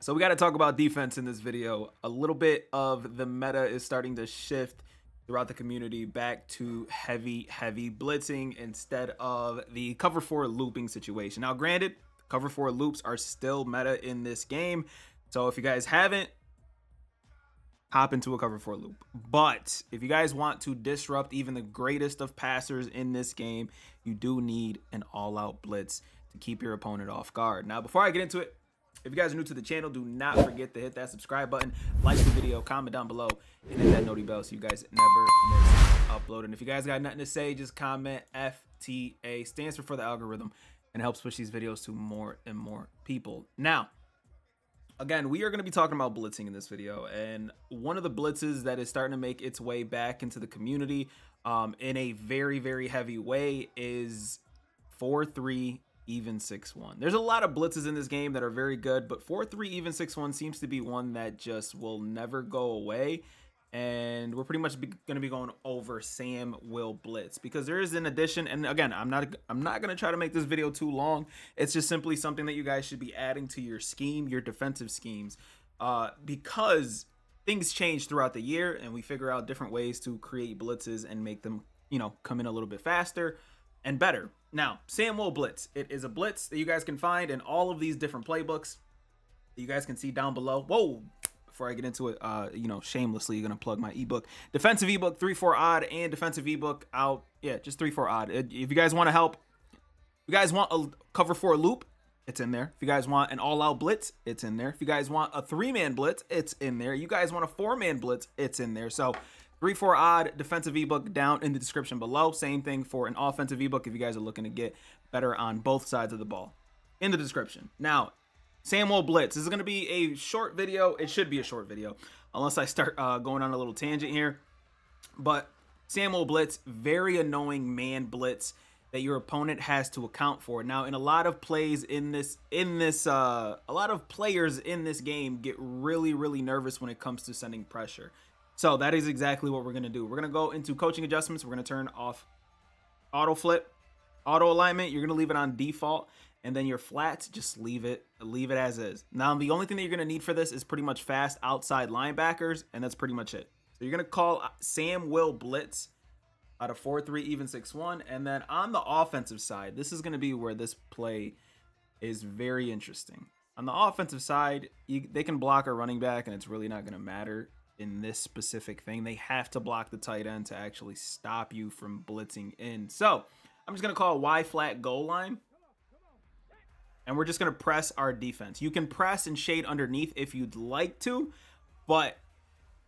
So we got to talk about defense in this video. A little bit of the meta is starting to shift throughout the community back to heavy blitzing instead of the cover four looping situation. Now, granted, cover four loops are still meta in this game. So if you guys haven't, hop into a cover four loop. But if you guys want to disrupt even the greatest of passers in this game, you do need an all-out blitz to keep your opponent off guard. Now, before I get into it, if you guys are new to the channel, do not forget to hit that subscribe button, like the video, comment down below, and hit that noti bell so you guys never miss upload. And if you guys got nothing to say, just comment FTA. Stands for the algorithm, and it helps push these videos to more and more people. Now, again, we are going to be talking about blitzing in this video, and one of the blitzes that is starting to make its way back into the community in a very heavy way is 4-3 even 6-1. There's a lot of blitzes in this game that are very good, but 4-3 even 6-1 seems to be one that just will never go away. And we're pretty much going to be going over Sam Will Blitz because there is an addition. And again, I'm not going to try to make this video too long. It's just simply something that you guys should be adding to your scheme, your defensive schemes, because things change throughout the year and we figure out different ways to create blitzes and make them, come in a little bit faster and better. Now, Sam Will Blitz. It is a blitz that you guys can find in all of these different playbooks that you guys can see down below. Whoa. Before I get into it, shamelessly, you're going to plug my ebook. Defensive ebook, 3-4 odd, and defensive ebook out. Yeah, just 3-4 odd. If you guys want to help, if you guys want a cover 4 loop, it's in there. If you guys want an all-out blitz, it's in there. If you guys want a 3-man blitz, it's in there. You guys want a 4-man blitz, it's in there. So 3-4 odd defensive ebook down in the description below. Same thing for an offensive ebook if you guys are looking to get better on both sides of the ball. In the description. Now, Sam Will Blitz. This is going to be a short video. It should be a short video unless I start going on a little tangent here. But Sam Will Blitz, very annoying man blitz that your opponent has to account for. Now, in a lot of plays a lot of players in this game get really nervous when it comes to sending pressure. So that is exactly what we're going to do. We're going to go into coaching adjustments. We're going to turn off auto flip, auto alignment. You're going to leave it on default. And then your flats, just leave it as is. Now, the only thing that you're going to need for this is pretty much fast outside linebackers, and that's pretty much it. So you're going to call Sam Will Blitz out of 4-3 even 6-1. And then on the offensive side, this is going to be where this play is very interesting. On the offensive side, they can block a running back, and it's really not going to matter in this specific thing. They have to block the tight end to actually stop you from blitzing in. So I'm just going to call Y flat goal line. And we're just going to press our defense. You can press and shade underneath if you'd like to, but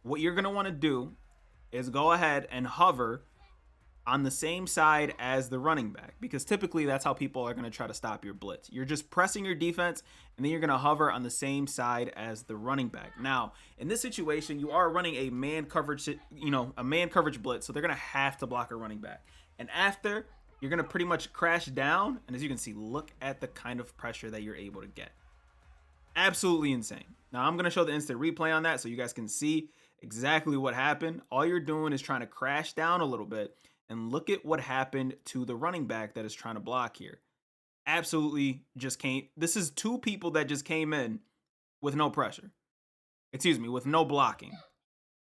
what you're going to want to do is go ahead and hover on the same side as the running back, because typically that's how people are going to try to stop your blitz. You're just pressing your defense, and then you're going to hover on the same side as the running back. Now, in this situation, you are running a man coverage, a man coverage blitz, so they're going to have to block a running back. And after, you're going to pretty much crash down. And as you can see, look at the kind of pressure that you're able to get. Absolutely insane. Now, I'm going to show the instant replay on that so you guys can see exactly what happened. All you're doing is trying to crash down a little bit. And look at what happened to the running back that is trying to block here. Absolutely just came. This is two people that just came in with no pressure. Excuse me, with no blocking.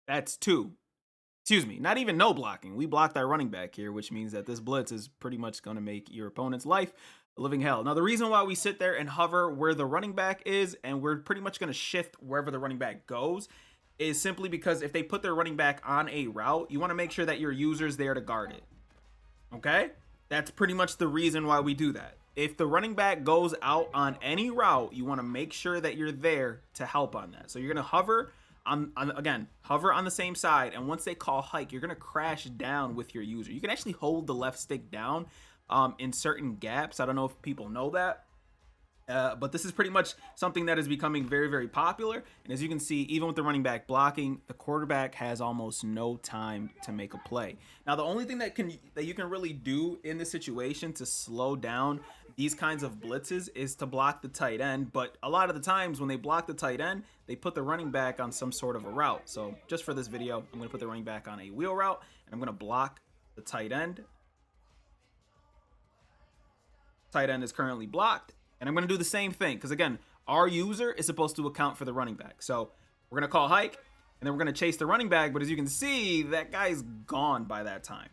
That's two. Excuse me, not even no blocking. We blocked our running back here, which means that this blitz is pretty much going to make your opponent's life a living hell. Now, the reason why we sit there and hover where the running back is, and we're pretty much going to shift wherever the running back goes, is simply because if they put their running back on a route, you want to make sure that your user's there to guard it. Okay? That's pretty much the reason why we do that. If the running back goes out on any route, you want to make sure that you're there to help on that. So you're going to hover hover on the same side, and once they call hike, you're going to crash down with your user. You can actually hold the left stick down in certain gaps. I don't know if people know that, but this is pretty much something that is becoming very popular. And as you can see, even with the running back blocking, the quarterback has almost no time to make a play. Now, the only thing that you can really do in this situation to slow down these kinds of blitzes is to block the tight end. But a lot of the times when they block the tight end, they put the running back on some sort of a route. So just for this video, I'm going to put the running back on a wheel route, and I'm going to block the tight end. Tight end is currently blocked. And I'm going to do the same thing because, again, Our user is supposed to account for the running back. So we're going to call hike, and then we're going to chase the running back. But as you can see, that guy's gone by that time.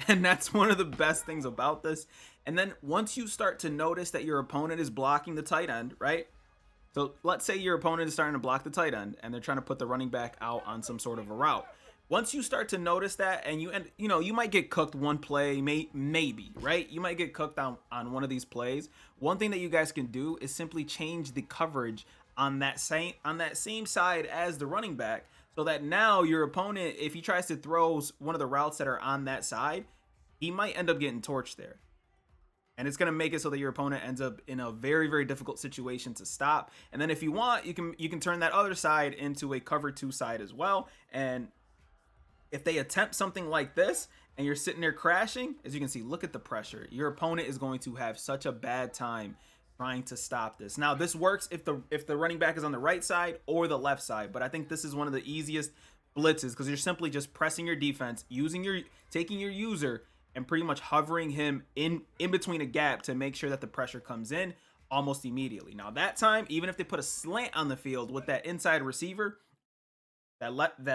And that's one of the best things about this. And then once you start to notice that your opponent is blocking the tight end, right? So let's say your opponent is starting to block the tight end and they're trying to put the running back out on some sort of a route. Once you start to notice that, and you might get cooked one play, maybe, right? You might get cooked on one of these plays. One thing that you guys can do is simply change the coverage on that same side as the running back, so that now your opponent, if he tries to throw one of the routes that are on that side, he might end up getting torched there. And it's going to make it so that your opponent ends up in a very, very difficult situation to stop. And then if you want, you can turn that other side into a cover 2 side as well. And if they attempt something like this and you're sitting there crashing, as you can see, look at the pressure. Your opponent is going to have such a bad time trying to stop this. Now, this works if the running back is on the right side or the left side, but I think this is one of the easiest blitzes because you're simply just pressing your defense, taking your user and pretty much hovering him in between a gap to make sure that the pressure comes in almost immediately. Now, that time, even if they put a slant on the field with that inside receiver, that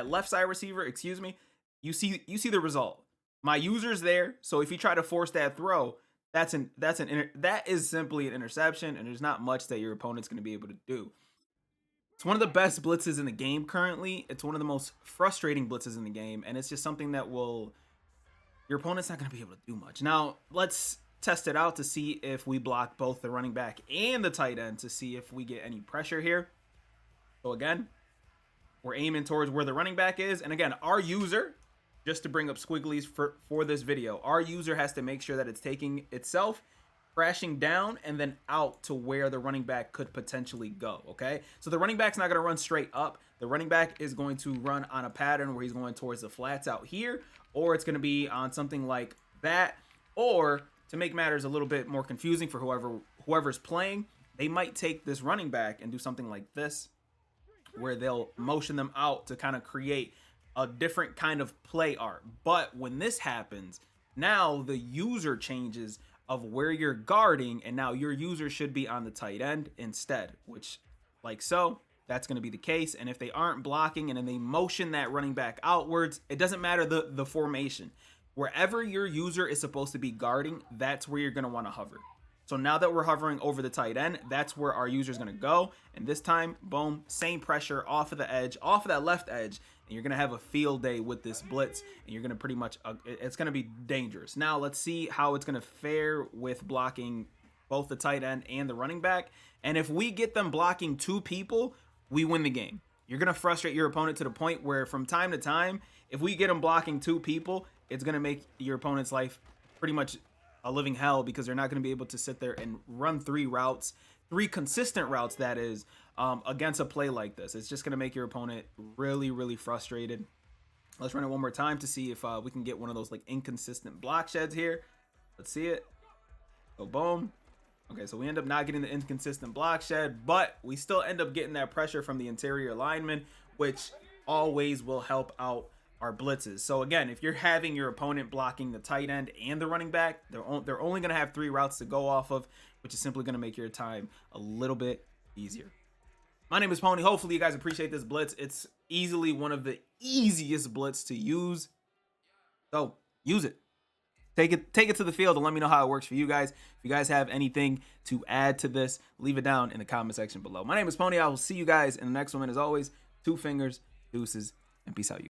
left side receiver, excuse me, you see the result. My user's there, so if you try to force that throw, that is simply an interception, and there's not much that your opponent's going to be able to do. It's one of the best blitzes in the game currently. It's one of the most frustrating blitzes in the game, and it's just something that your opponent's not going to be able to do much. Now, let's test it out to see if we block both the running back and the tight end to see if we get any pressure here. So again, we're aiming towards where the running back is. And again, our user, just to bring up squigglies for this video, our user has to make sure that it's taking itself, crashing down, and then out to where the running back could potentially go, okay? So the running back's not going to run straight up. The running back is going to run on a pattern where he's going towards the flats out here, or it's going to be on something like that. Or to make matters a little bit more confusing for whoever's playing, they might take this running back and do something like this, where they'll motion them out to kind of create a different kind of play art. But when this happens, now the user changes of where you're guarding, and now your user should be on the tight end instead, which, like so, that's going to be the case. And if they aren't blocking and then they motion that running back outwards, it doesn't matter the formation. Wherever your user is supposed to be guarding, that's where you're going to want to hover. So now that we're hovering over the tight end, that's where our user is going to go. And this time, boom, same pressure off of the edge, off of that left edge. And you're going to have a field day with this blitz. And you're going to pretty much, it's going to be dangerous. Now, let's see how it's going to fare with blocking both the tight end and the running back. And if we get them blocking 2 people, we win the game. You're going to frustrate your opponent to the point where from time to time, if we get them blocking 2 people, it's going to make your opponent's life pretty much a living hell, because they're not going to be able to sit there and run 3 consistent routes, that is, against a play like this. It's just going to make your opponent really, really frustrated. Let's run it one more time to see if we can get one of those like inconsistent block sheds here. Let's see it. So boom. Okay, so we end up not getting the inconsistent block shed, but we still end up getting that pressure from the interior lineman, which always will help out our blitzes. So again, if you're having your opponent blocking the tight end and the running back, they're only going to have 3 routes to go off of, which is simply going to make your time a little bit easier. My name is Pwny. Hopefully you guys appreciate this blitz. It's easily one of the easiest blitz to use. So use it. Take it to the field and let me know how it works for you guys. If you guys have anything to add to this, leave it down in the comment section below. My name is Pwny. I will see you guys in the next one. As always, 2 fingers, deuces, and peace out, you.